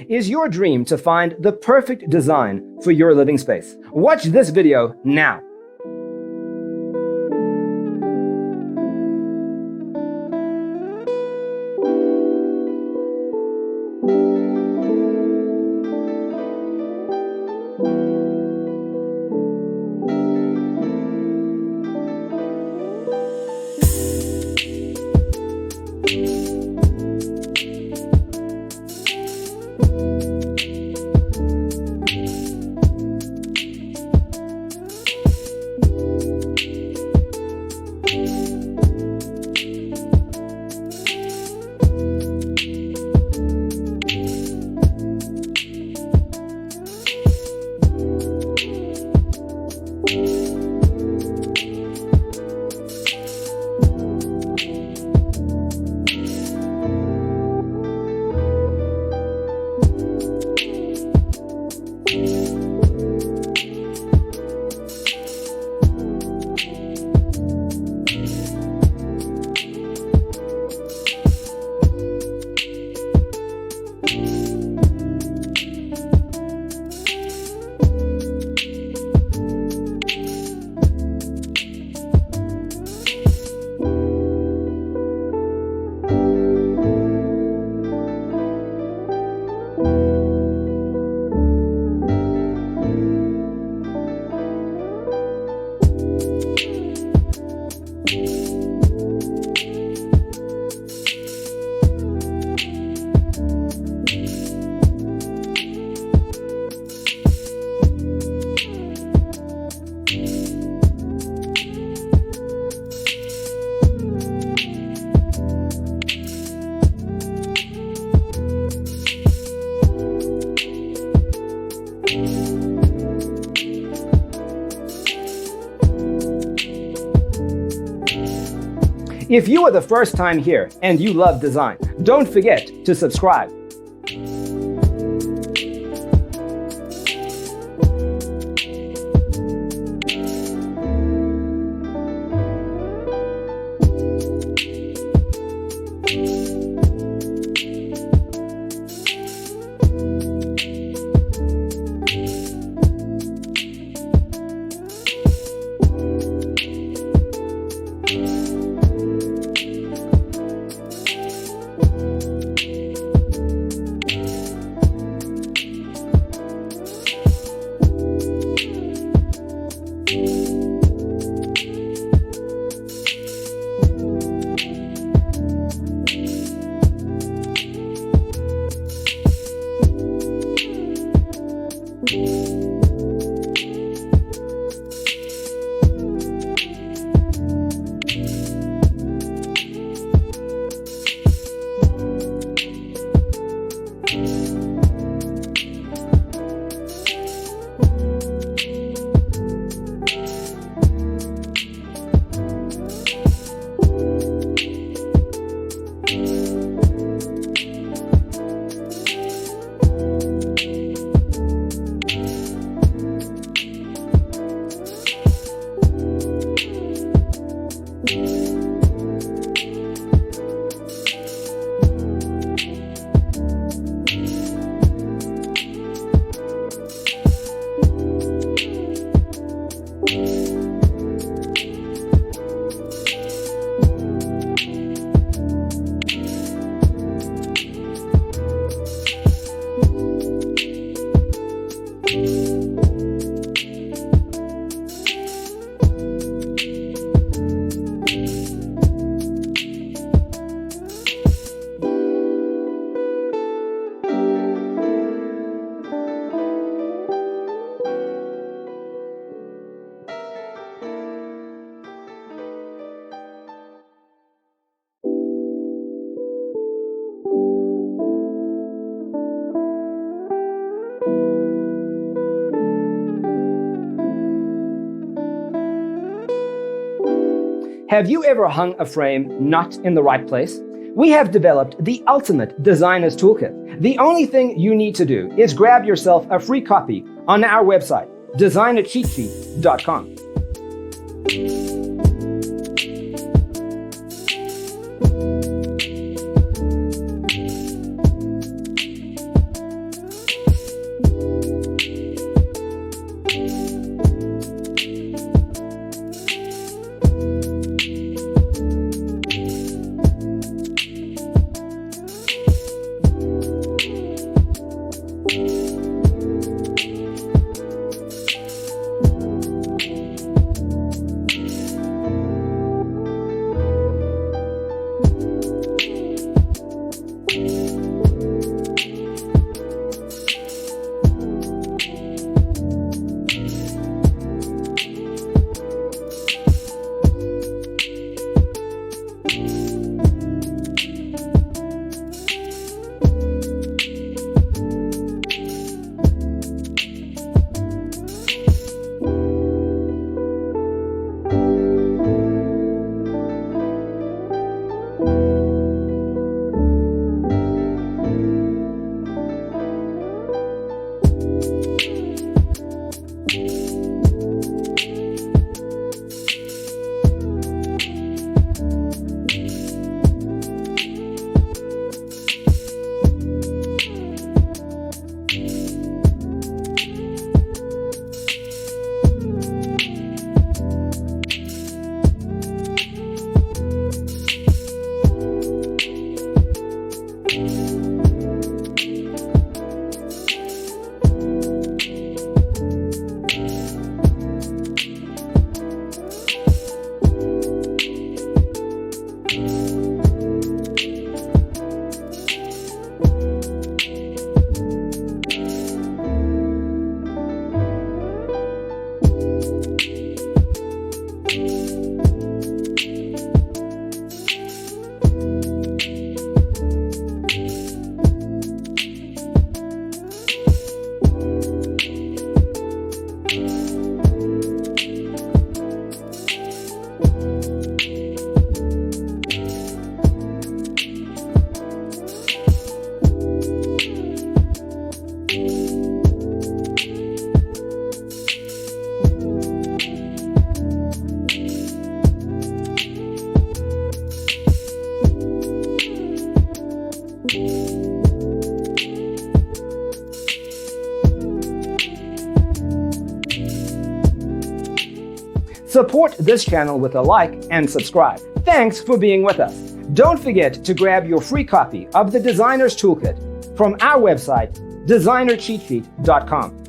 Is your dream to find the perfect design for your living space? Watch this video now. If you are the first time here and you love design, don't forget to subscribe. Have you ever hung a frame not in the right place? We have developed the ultimate designer's toolkit. The only thing you need to do is grab yourself a free copy on our website, designercheatsheet.com. Support this channel with a like and subscribe. Thanks for being with us. Don't forget to grab your free copy of the Designer's Toolkit from our website, designercheatsheet.com.